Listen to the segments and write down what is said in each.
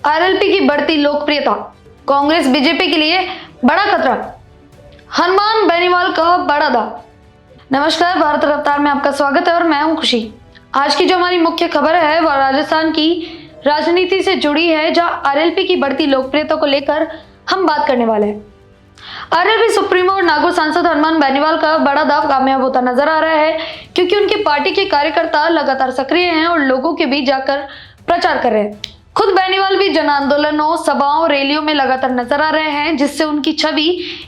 RLP की बढ़ती लोकप्रियता, कांग्रेस बीजेपी के लिए बड़ा खतरा, हनुमान बेनीवाल का बड़ा दाव। नमस्कार, भारत रफ्तार में आपका स्वागत है और मैं हूं खुशी। आज की जो हमारी मुख्य खबर है वह राजस्थान की राजनीति से जुड़ी है, जहां आरएलपी की बढ़ती लोकप्रियता को लेकर हम बात करने वाले हैं। आरएलपी सुप्रीमो और नागौर सांसद हनुमान बेनीवाल का बड़ा दाव कामयाब होता नजर आ रहा है, क्योंकि उनकी पार्टी के कार्यकर्ता लगातार सक्रिय हैं और लोगों के बीच जाकर प्रचार कर रहे हैं। खुद बेनीवाल भी जन आंदोलनों, सभाओं, रैलियों में लगातार नजर आ रहे हैं, जिससे उनकी छवि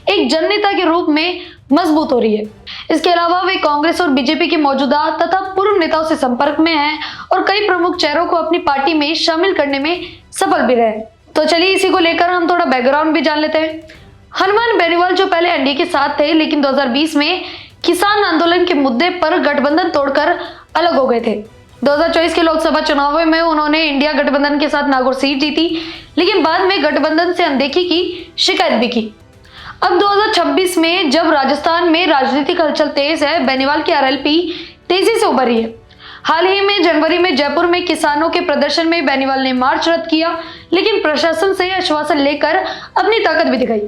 एक जननेता के रूप में मजबूत हो रही है। इसके अलावा वे कांग्रेस और बीजेपी के मौजूदा तथा पूर्व नेताओं से संपर्क में हैं और कई प्रमुख चेहरों को अपनी पार्टी में शामिल करने में सफल भी रहे। तो चलिए इसी को लेकर हम थोड़ा बैकग्राउंड भी जान लेते हैं। हनुमान बेनीवाल जो पहले एनडीए के साथ थे, लेकिन 2020 में किसान आंदोलन के मुद्दे पर गठबंधन तोड़कर अलग हो गए थे। 2024 के लोकसभा चुनावों में उन्होंने इंडिया गठबंधन के साथ नागौर सीट जीती, लेकिन बाद में गठबंधन से अनदेखी की शिकायत भी की। अब 2026 में जब राजस्थान में राजनीतिक हलचल तेज है, बेनीवाल की आरएलपी तेजी से उभरी है। हाल ही में जनवरी में जयपुर में किसानों के प्रदर्शन में बेनीवाल ने मार्च रद्द किया, लेकिन प्रशासन से आश्वासन लेकर अपनी ताकत भी दिखाई।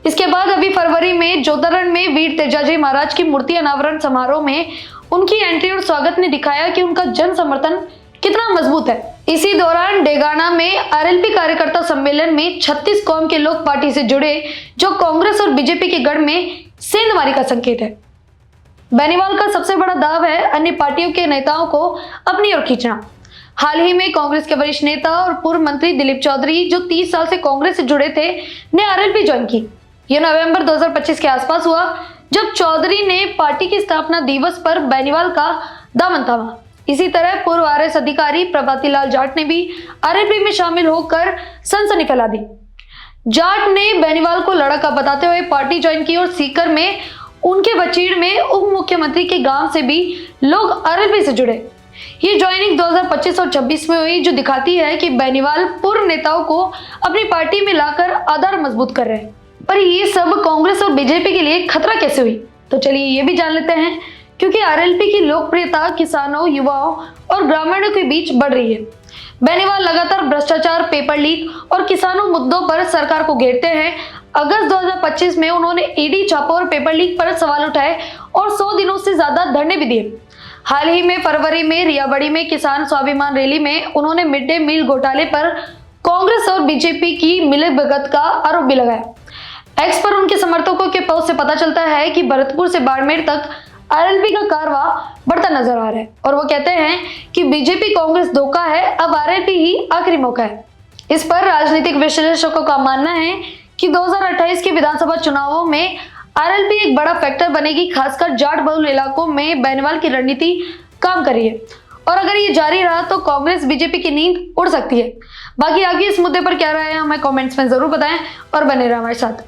इसके बाद अभी फरवरी में जोधारण में वीर तेजाजी महाराज की मूर्ति अनावरण समारोह में उनकी एंट्री और स्वागत ने दिखाया कि उनका जन समर्थन कितना मजबूत है। इसी दौरान डेगाना में आरएलपी कार्यकर्ता सम्मेलन में 36 कौम के लोग पार्टी से जुड़े, जो कांग्रेस और बीजेपी के गढ़ में सेंधमारी का संकेत है। बेनीवाल का सबसे बड़ा दाव है अन्य पार्टियों के नेताओं को अपनी ओर खींचना। हाल ही में कांग्रेस के वरिष्ठ नेता और पूर्व मंत्री दिलीप चौधरी, जो 30 साल से कांग्रेस से जुड़े थे, ने आरएलपी ज्वाइन की। यह नवंबर 2025 के आसपास हुआ, जब चौधरी ने पार्टी की स्थापना दिवस पर बेनीवाल का दामन थामा। इसी तरह पूर्व आरएस अधिकारी प्रभाती लाल जाट ने भी आरएलपी में शामिल होकर सनसनी फैला दी। जाट ने बेनीवाल को लड़का बताते हुए पार्टी ज्वाइन की और सीकर में उनके बचीड़ में उप मुख्यमंत्री के गांव से भी लोग आरएलपी से जुड़े। ये ज्वाइनिंग 2025 और 26 में हुई, जो दिखाती है कि बेनीवाल पूर्व नेताओं को अपनी पार्टी में लाकर आधार मजबूत कर रहे हैं। पर ये सब कांग्रेस और बीजेपी के लिए खतरा कैसे हुई, तो चलिए ये भी जान लेते हैं। क्योंकि आरएलपी की लोकप्रियता किसानों, युवाओं और ग्रामीणों के बीच बढ़ रही है। बेनीवाल लगातार भ्रष्टाचार, पेपर लीक और किसानों मुद्दों पर सरकार को घेरते हैं। अगस्त 2025 में उन्होंने ईडी छापों और पेपर लीक पर सवाल उठाए और 100 दिनों से ज्यादा धरने भी दिए। हाल ही में फरवरी में रियाबड़ी में किसान स्वाभिमान रैली में उन्होंने मिड डे मील घोटाले पर कांग्रेस और बीजेपी की मिलीभगत का आरोप भी लगाया। एक्स पर उनके समर्थकों के पोस्ट से पता चलता है कि भरतपुर से बाड़मेर तक आरएलपी का कारवा बढ़ता नजर आ रहा है और वो कहते हैं कि बीजेपी कांग्रेस धोखा है, अब आरएलपी ही आखिरी मौका है। इस पर राजनीतिक विश्लेषकों का मानना है कि 2028 के विधानसभा चुनावों में आरएलपी एक बड़ा फैक्टर बनेगी, खासकर जाट बहुल इलाकों में बेनीवाल की रणनीति काम कर रही है और अगर ये जारी रहा तो कांग्रेस बीजेपी की नींद उड़ सकती है। बाकी आगे इस मुद्दे पर क्या राय है हमें कमेंट्स में जरूर बताएं और बने रहें हमारे साथ।